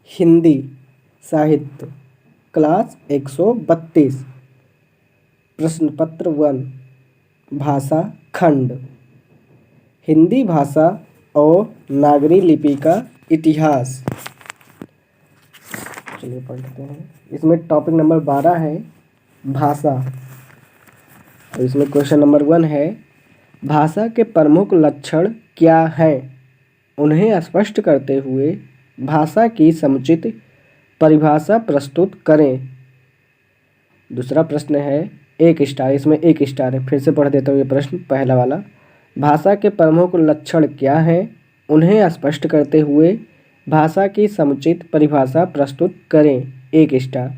हिंदी साहित्य क्लास 132 प्रश्न पत्र 1 भाषा खंड हिंदी भाषा और नागरी लिपि का इतिहास। चलिए पढ़ते हैं। इसमें टॉपिक नंबर 12 है भाषा और इसमें क्वेश्चन नंबर 1 है भाषा के प्रमुख लक्षण क्या हैं, उन्हें स्पष्ट करते हुए भाषा की समुचित परिभाषा प्रस्तुत करें। दूसरा प्रश्न है 1 स्टार, इसमें 1 स्टार है। फिर से पढ़ देता हूँ ये प्रश्न। पहला वाला, भाषा के प्रमुख लक्षण क्या हैं, उन्हें स्पष्ट करते हुए भाषा की समुचित परिभाषा प्रस्तुत करें। 1 स्टार।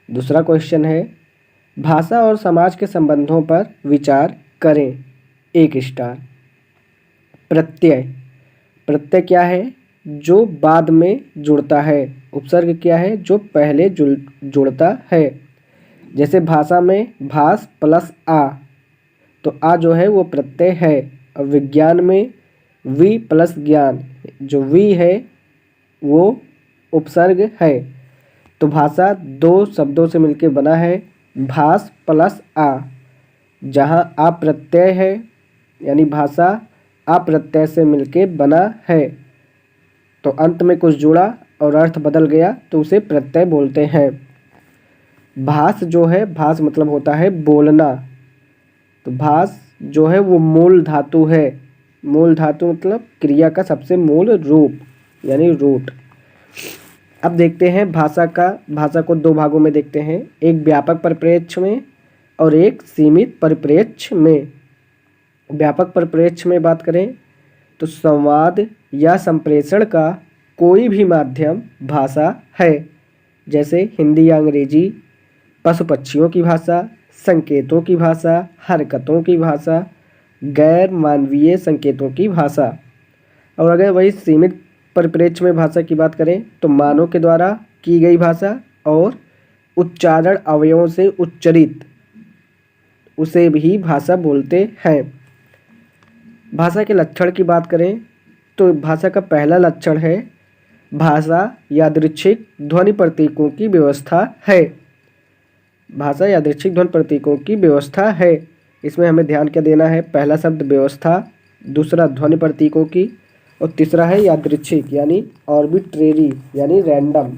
दूसरा क्वेश्चन है भाषा और समाज के संबंधों पर विचार करें। 1 स्टार। प्रत्यय, प्रत्यय क्या है? जो बाद में जुड़ता है। उपसर्ग क्या है? जो पहले जुड़ता है। जैसे भाषा में भास प्लस आ, तो आ जो है वो प्रत्यय है। और विज्ञान में वी प्लस ज्ञान, जो वी है वो उपसर्ग है। तो भाषा 2 शब्दों से मिलकर बना है, भास प्लस आ। जहाँ आ प्रत्यय है यानी भाषा आ प्रत्यय से मिलके बना है, तो अंत में कुछ जुड़ा और अर्थ बदल गया तो उसे प्रत्यय बोलते हैं। भास जो है, भास मतलब होता है बोलना, तो भास जो है वो मूल धातु है। मूल धातु मतलब क्रिया का सबसे मूल रूप यानी रूट। अब देखते हैं भाषा को 2 भागों में देखते हैं, एक व्यापक परिप्रेक्ष्य में और एक सीमित परिप्रेक्ष्य में। व्यापक परिप्रेक्ष्य में बात करें तो संवाद या संप्रेषण का कोई भी माध्यम भाषा है। जैसे हिंदी या अंग्रेजी, पशु पक्षियों की भाषा, संकेतों की भाषा, हरकतों की भाषा, गैर मानवीय संकेतों की भाषा। और अगर वही सीमित परिप्रेक्ष्य में भाषा की बात करें तो मानव के द्वारा की गई भाषा और उच्चारण अवयवों से उच्चरित, उसे भी भाषा बोलते हैं। भाषा के लक्षण की बात करें तो भाषा का पहला लक्षण है भाषा यादृच्छिक ध्वनि प्रतीकों की व्यवस्था है। भाषा यादृच्छिक ध्वनि प्रतीकों की व्यवस्था है। इसमें हमें ध्यान क्या देना है? पहला शब्द व्यवस्था, दूसरा ध्वनि प्रतीकों की, और तीसरा है यादृच्छिक यानी आर्बिट्रेरी यानी रैंडम।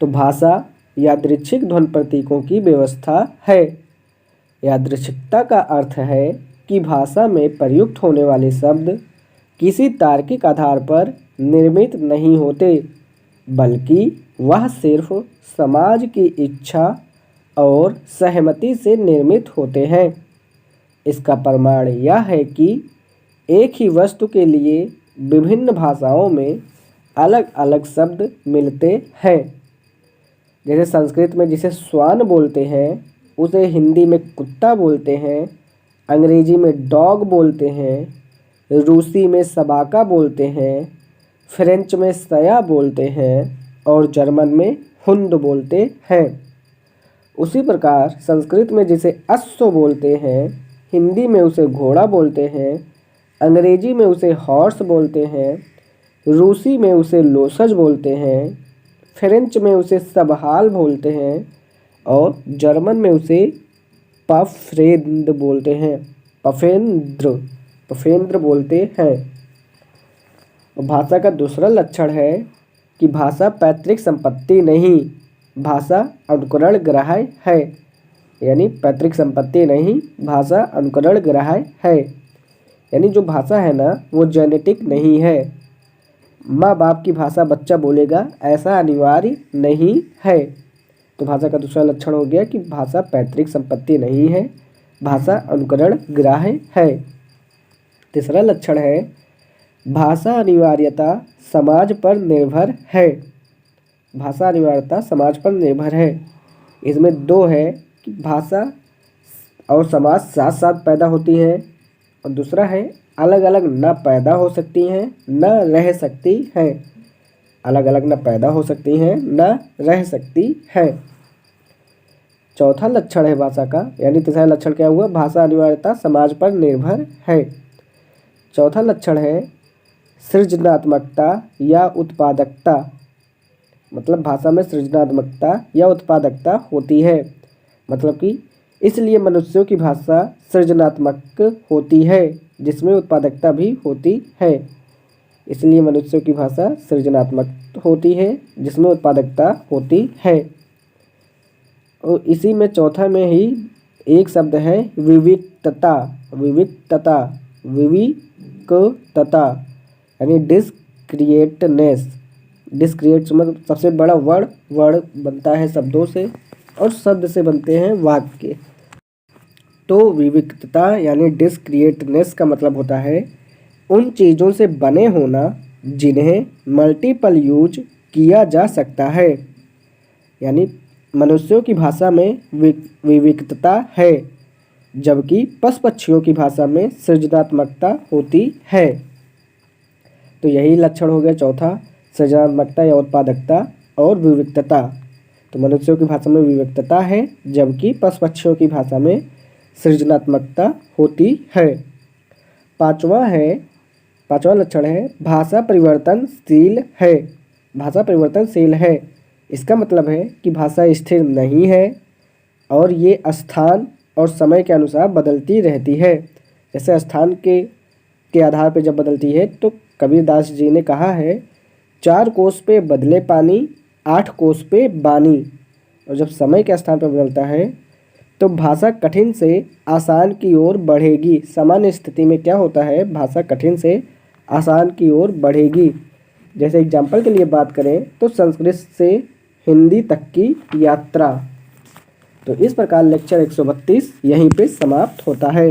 तो भाषा यादृच्छिक ध्वनि प्रतीकों की व्यवस्था है। यादृच्छिकता का अर्थ है कि भाषा में प्रयुक्त होने वाले शब्द किसी तार्किक आधार पर निर्मित नहीं होते, बल्कि वह सिर्फ समाज की इच्छा और सहमति से निर्मित होते हैं। इसका प्रमाण यह है कि एक ही वस्तु के लिए विभिन्न भाषाओं में अलग अलग शब्द मिलते हैं। जैसे संस्कृत में जिसे श्वान बोलते हैं उसे हिंदी में कुत्ता बोलते हैं, अंग्रेजी में डॉग बोलते हैं, रूसी में सबाका बोलते हैं, फ्रेंच में सया बोलते हैं और जर्मन में हुंड बोलते हैं। उसी प्रकार संस्कृत में जिसे अश्व बोलते हैं, हिंदी में उसे घोड़ा बोलते हैं, अंग्रेजी में उसे हॉर्स बोलते हैं, रूसी में उसे लोसज बोलते हैं, फ्रेंच में उसे सबहाल बोलते हैं और जर्मन में उसे पफ्रेंद बोलते हैं, पफेंद्र बोलते हैं। भाषा का दूसरा लक्षण है कि भाषा पैतृक संपत्ति नहीं, भाषा अनुकरण ग्राह्य है। यानी पैतृक संपत्ति नहीं, भाषा अनुकरण ग्राह्य है। यानी जो भाषा है ना वो जेनेटिक नहीं है। माँ बाप की भाषा बच्चा बोलेगा ऐसा अनिवार्य नहीं है। तो भाषा का दूसरा लक्षण हो गया कि भाषा पैतृक संपत्ति नहीं है, भाषा अनुकरण ग्राह्य है। तीसरा लक्षण है भाषा अनिवार्यता समाज पर निर्भर है। भाषा अनिवार्यता समाज पर निर्भर है। इसमें 2 है कि भाषा और समाज साथ साथ पैदा होती हैं, और दूसरा है अलग अलग न पैदा हो सकती हैं न रह सकती हैं। अलग अलग न पैदा हो सकती हैं न रह सकती हैं। चौथा लक्षण है भाषा का, यानी तीसरा लक्षण क्या हुआ? भाषा अनिवार्यता समाज पर निर्भर है। चौथा लक्षण है सृजनात्मकता या उत्पादकता, मतलब भाषा में सृजनात्मकता या उत्पादकता होती है। मतलब कि इसलिए मनुष्यों की भाषा सृजनात्मक होती है जिसमें उत्पादकता भी होती है। इसलिए मनुष्यों की भाषा सृजनात्मक होती है जिसमें उत्पादकता होती है। और इसी में चौथा में ही एक शब्द है विविक्तता। विविक्तता, विविक्तता यानी डिस्क्रिएटनेस। डिस्क्रिएट मतलब सबसे बड़ा वर्ड बनता है शब्दों से और शब्द से बनते हैं वाक्य। तो विविक्तता यानी डिस्क्रिएटनेस का मतलब होता है उन चीज़ों से बने होना जिन्हें मल्टीपल यूज किया जा सकता है। यानी मनुष्यों की भाषा में विविक्तता है जबकि पशु पक्षियों की भाषा में सृजनात्मकता होती है। तो यही लक्षण हो गया चौथा, सृजनात्मकता या उत्पादकता और विविक्तता। तो मनुष्यों की भाषा में विविक्तता है जबकि पशु पक्षियों की भाषा में सृजनात्मकता होती है। पांचवा लक्षण है भाषा परिवर्तनशील है। भाषा परिवर्तनशील है, इसका मतलब है कि भाषा स्थिर नहीं है और ये स्थान और समय के अनुसार बदलती रहती है। जैसे स्थान के आधार पर जब बदलती है तो कबीरदास जी ने कहा है 4 कोस पे बदले पानी 8 कोस पे बानी। और जब समय के स्थान पर बदलता है तो भाषा कठिन से आसान की ओर बढ़ेगी। सामान्य स्थिति में क्या होता है, भाषा कठिन से आसान की ओर बढ़ेगी। जैसे एग्जाम्पल के लिए बात करें तो संस्कृत से हिंदी तक की यात्रा। तो इस प्रकार लेक्चर 132 यहीं पे समाप्त होता है।